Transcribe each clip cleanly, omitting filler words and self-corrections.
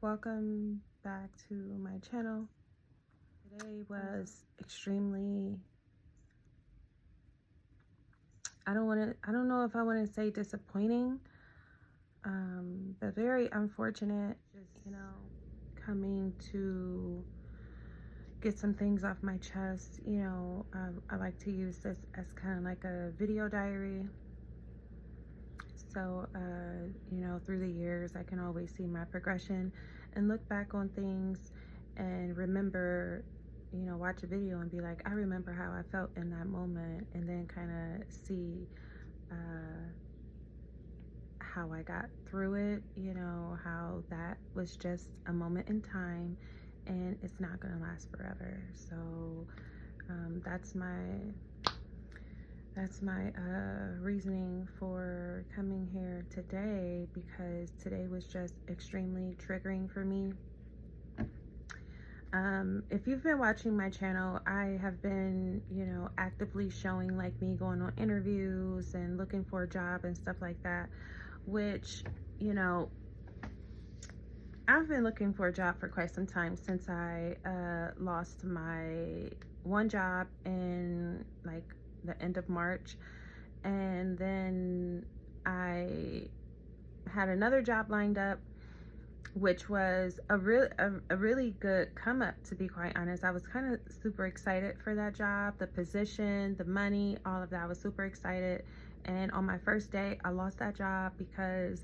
Welcome back to my channel. Today was extremely, I don't know if I want to say disappointing, but very unfortunate. Just, coming to get some things off my chest. I like to use this as kind of like a video diary. So, through the years, I can always see my progression and look back on things and remember, watch a video and be like, I remember how I felt in that moment, and then kind of see how I got through it, how that was just a moment in time and it's not going to last forever. So, that's my reasoning for coming here today, because today was just extremely triggering for me. If you've been watching my channel, I have been, actively showing like me going on interviews and looking for a job and stuff like that, which, I've been looking for a job for quite some time, since I lost my one job in like the end of March, and then I had another job lined up, which was a really good come up, to be quite honest. I was kind of super excited for that job, the position, the money, all of that. I was super excited, and on my first day I lost that job because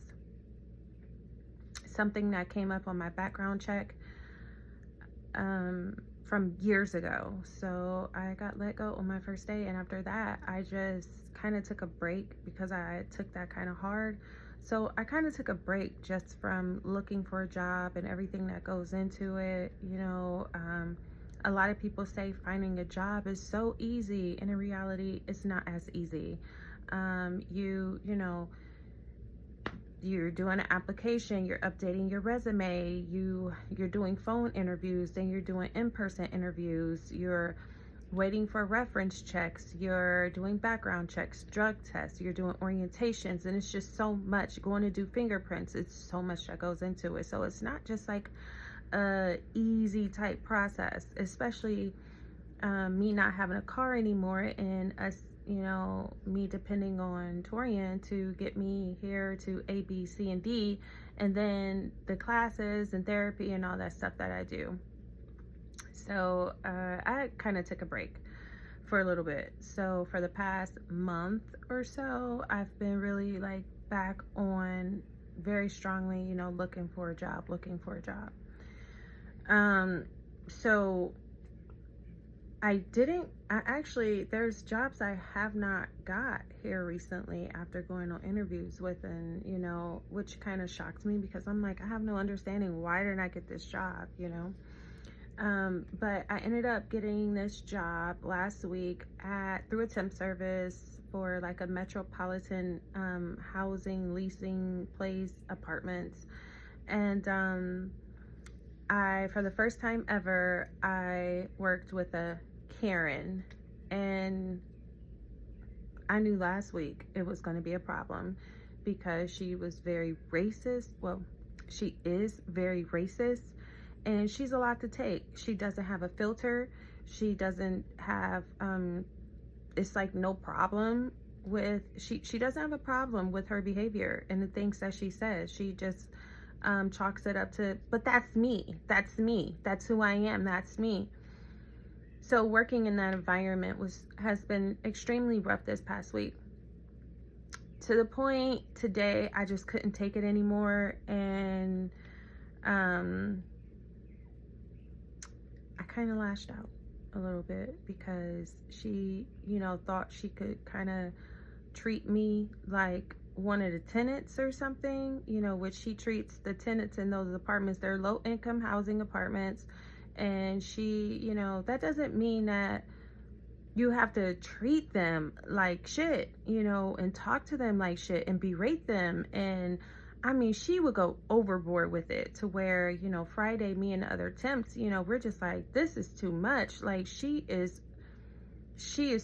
something that came up on my background check from years ago. So I got let go on my first day, and after that I just kind of took a break because I took that kind of hard. So I kind of took a break just from looking for a job and everything that goes into it. A lot of people say finding a job is so easy, and in reality it's not as easy. You're doing an application, you're updating your resume, you're doing phone interviews, then you're doing in-person interviews, you're waiting for reference checks, you're doing background checks, drug tests, you're doing orientations, and it's just so much. Going to do fingerprints, it's so much that goes into it. So it's not just like a easy type process, especially me not having a car anymore, and us, me depending on Torian to get me here to A, B, C, and D, and then the classes and therapy and all that stuff that I do. So I kind of took a break for a little bit. So for the past month or so, I've been really like back on very strongly, looking for a job. So there's jobs I have not got here recently after going on interviews with, and which kind of shocked me, because I'm like, I have no understanding, why didn't I get this job, but I ended up getting this job last week through a temp service for like a metropolitan housing leasing place, apartments. And for the first time ever, I worked with a Karen, and I knew last week it was going to be a problem, because she was very racist. Well, she is very racist, and she's a lot to take. She doesn't have a filter. She doesn't have it's like no problem with, she doesn't have a problem with her behavior and the things that she says. She just chalks it up to, but that's me, that's who I am, that's me. So working in that environment has been extremely rough this past week, to the point today I just couldn't take it anymore. And I kind of lashed out a little bit, because she, thought she could kind of treat me like one of the tenants or something, which she treats the tenants in those apartments, they're low income housing apartments. And she, that doesn't mean that you have to treat them like shit, and talk to them like shit and berate them. And I mean, she would go overboard with it, to where, Friday, me and the other temps, we're just like, this is too much. Like, she is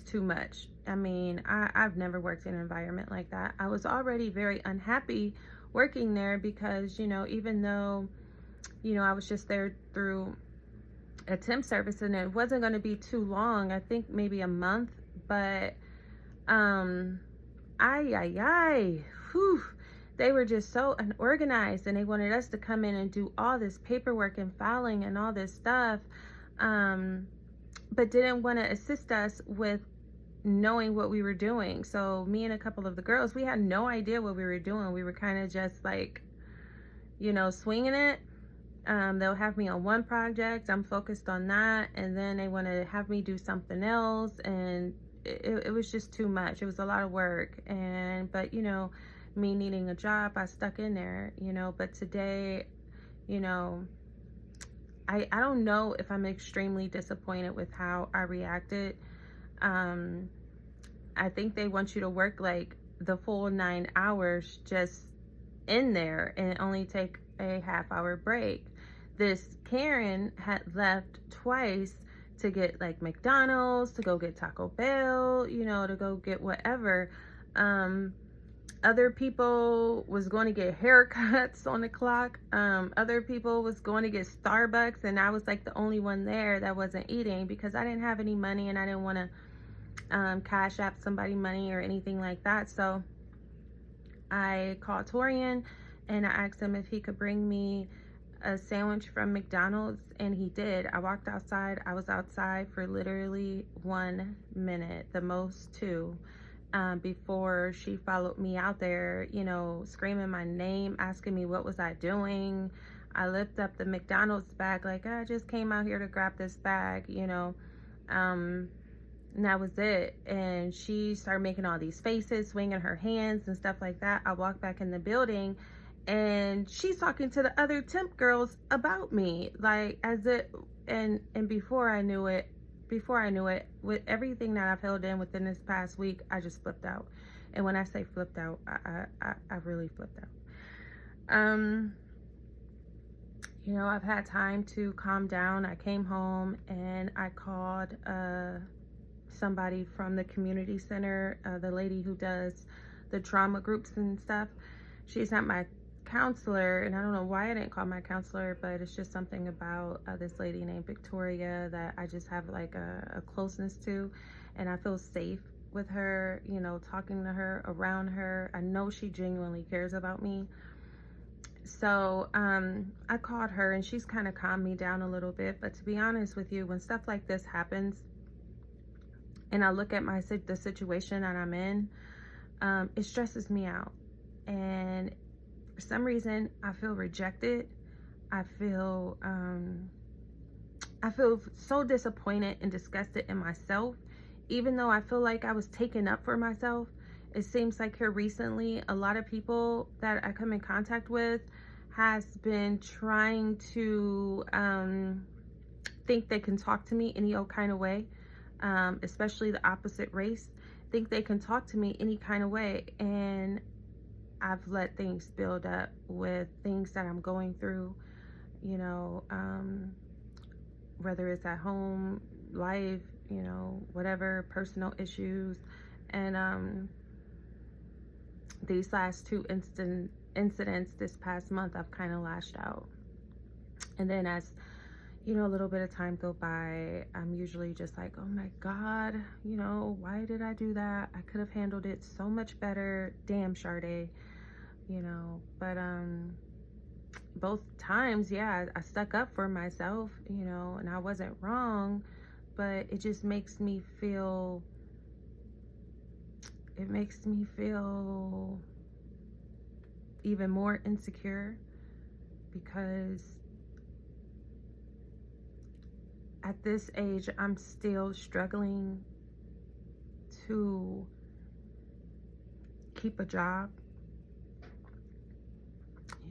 too much. I mean, I've never worked in an environment like that. I was already very unhappy working there, because, even though you know, I was just there through a temp service, and it wasn't going to be too long. I think maybe a month, but whew, they were just so unorganized, and they wanted us to come in and do all this paperwork and filing and all this stuff, but didn't want to assist us with knowing what we were doing. So me and a couple of the girls, we had no idea what we were doing. We were kind of just like, you know, swinging it. They'll have me on one project, I'm focused on that, and then they want to have me do something else, and it was just too much. It was a lot of work, but you know, me needing a job, I stuck in there, you know. But today, you know, I don't know if I'm extremely disappointed with how I reacted. I think they want you to work like the full 9 hours just in there and only take a half-hour break. This Karen had left twice to get like McDonald's, to go get Taco Bell, you know, to go get whatever. Other people was going to get haircuts on the clock. Other people was going to get Starbucks, and I was like the only one there that wasn't eating because I didn't have any money, and I didn't want to cash app somebody money or anything like that. So I called Torian and I asked him if he could bring me a sandwich from McDonald's, and he did. I walked outside. I was outside for literally 1 minute, the most 2, before she followed me out there, you know, screaming my name, asking me what was I doing. I lifted up the McDonald's bag like, I just came out here to grab this bag, you know, and that was it. And she started making all these faces, swinging her hands and stuff like that. I walked back in the building, and she's talking to the other temp girls about me, like as it, and before I knew it, with everything that I've held in within this past week, I just flipped out. And when I say flipped out, I really flipped out. You know, I've had time to calm down. I came home and I called somebody from the community center, the lady who does the trauma groups and stuff. She's not my counselor, and I don't know why I didn't call my counselor, but it's just something about this lady named Victoria that I just have like a closeness to, and I feel safe with her, you know, talking to her, around her. I know she genuinely cares about me. So I called her, and she's kind of calmed me down a little bit. But to be honest with you, when stuff like this happens and I look at the situation that I'm in, it stresses me out. And for some reason, I feel rejected. I feel so disappointed and disgusted in myself, even though I feel like I was taken up for myself. It seems like here recently, a lot of people that I come in contact with has been trying to think they can talk to me any old kind of way, especially the opposite race, think they can talk to me any kind of way. And I've let things build up with things that I'm going through, you know, whether it's at home, life, you know, whatever, personal issues. And these last 2 incidents this past month, I've kind of lashed out. And then as, you know, a little bit of time go by, I'm usually just like, oh my God, you know, why did I do that? I could have handled it so much better. Damn, Sade. You know, but both times, yeah, I stuck up for myself, you know, and I wasn't wrong, but it just makes me feel, even more insecure, because at this age, I'm still struggling to keep a job.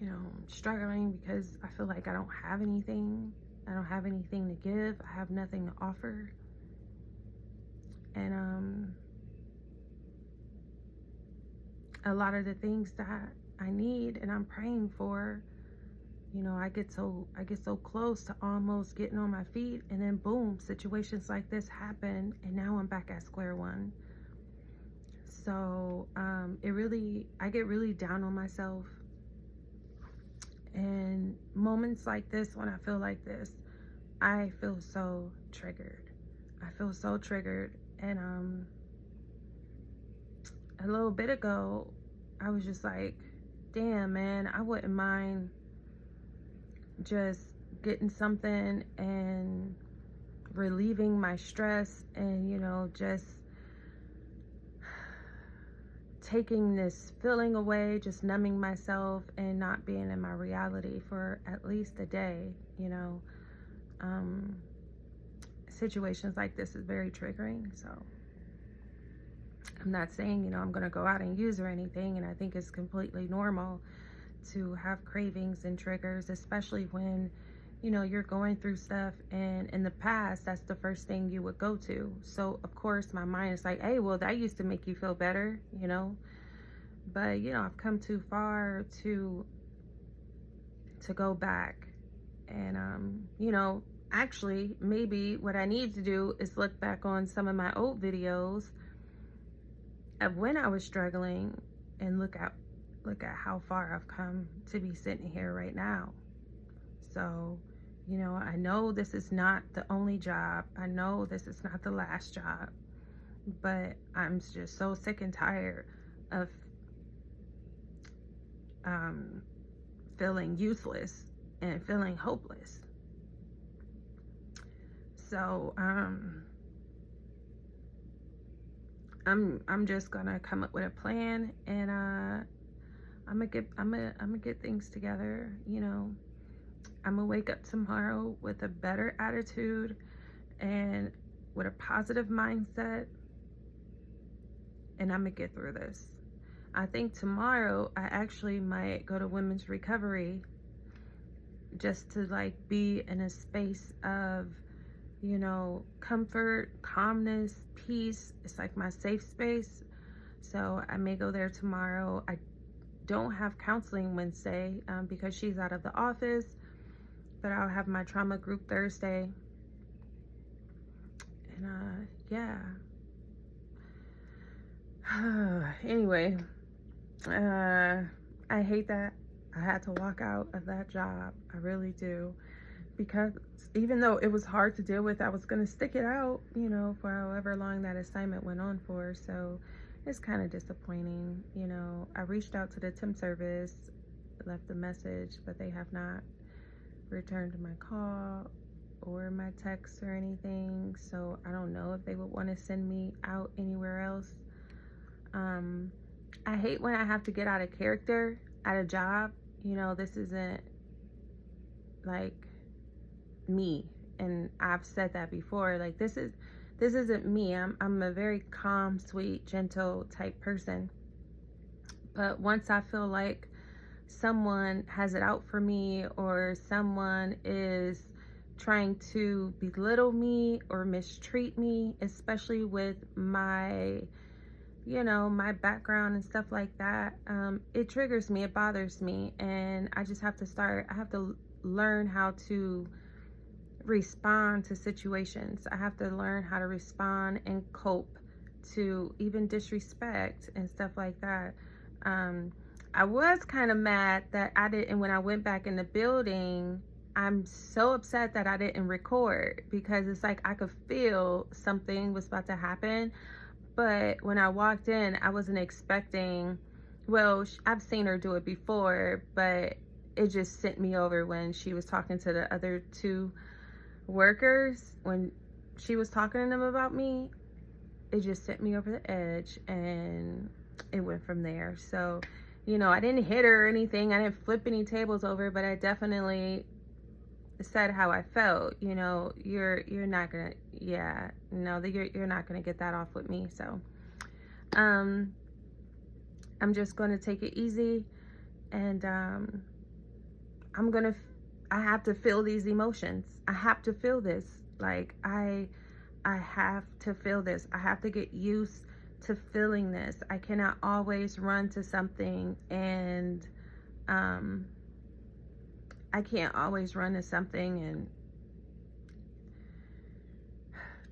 You know, struggling because I feel like I don't have anything. I don't have anything to give. I have nothing to offer. And a lot of the things that I need and I'm praying for, you know, I get so close to almost getting on my feet, and then boom, situations like this happen, and now I'm back at square one. So I get really down on myself. And moments like this, when I feel like this, I feel so triggered. I feel so triggered. And a little bit ago, I was just like, damn, man, I wouldn't mind just getting something and relieving my stress and, you know, just taking this feeling away, just numbing myself and not being in my reality for at least a day, you know. Situations like this is very triggering. So I'm not saying, you know, I'm going to go out and use or anything. And I think it's completely normal to have cravings and triggers, especially when, you know, you're going through stuff, and in the past, that's the first thing you would go to. So of course my mind is like, hey, well, that used to make you feel better, you know. But, you know, I've come too far to go back. And you know, actually, maybe what I need to do is look back on some of my old videos of when I was struggling and look at how far I've come to be sitting here right now. So, you know, I know this is not the only job. I know this is not the last job. But I'm just so sick and tired of feeling useless and feeling hopeless. So I'm just gonna come up with a plan, and I'm gonna get things together. You know, I'm gonna wake up tomorrow with a better attitude and with a positive mindset, and I'm gonna get through this. I think tomorrow I actually might go to women's recovery just to like be in a space of, you know, comfort, calmness, peace. It's like my safe space. So I may go there tomorrow. I don't have counseling Wednesday because she's out of the office, but I'll have my trauma group Thursday. And yeah. Anyway, I hate that I had to walk out of that job. I really do. Because even though it was hard to deal with, I was going to stick it out, you know, for however long that assignment went on for. So it's kind of disappointing. You know, I reached out to the temp service, left a message, but they have not returned my call or my text or anything. So I don't know if they would want to send me out anywhere else. I hate when I have to get out of character at a job. You know, this isn't like me, and I've said that before. Like, this isn't me. I'm a very calm, sweet, gentle type person. But once I feel like someone has it out for me, or someone is trying to belittle me or mistreat me, especially with my, you know, my background and stuff like that, it triggers me, it bothers me, and I just have to learn how to respond to situations. I have to learn how to respond and cope to even disrespect and stuff like that. I was kind of mad that I didn't, when I went back in the building, I'm so upset that I didn't record, because it's like I could feel something was about to happen. But when I walked in, I wasn't expecting, well, I've seen her do it before, but it just sent me over when she was talking to the other two workers. When she was talking to them about me, it just sent me over the edge, and it went from there. So, you know, I didn't hit her or anything. I didn't flip any tables over, but I definitely said how I felt. You know, you're not gonna, yeah, no, you're not gonna get that off with me. So I'm just gonna take it easy, and I have to feel these emotions. I have to feel this. Like, I have to feel this. I have to get used to feeling this. I cannot always run to something, and I can't always run to something and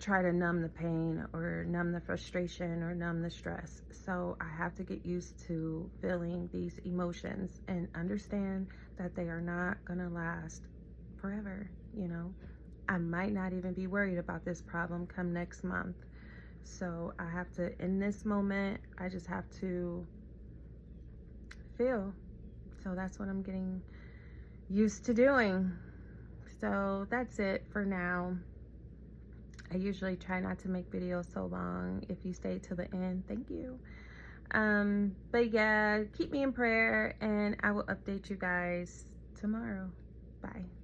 try to numb the pain or numb the frustration or numb the stress. So I have to get used to feeling these emotions and understand that they are not gonna last forever. You know, I might not even be worried about this problem come next month. So I have to, in this moment, I just have to feel. So that's what I'm getting used to doing. So that's it for now. I usually try not to make videos so long. If you stay till the end, thank you. But yeah, keep me in prayer and I will update you guys tomorrow. Bye.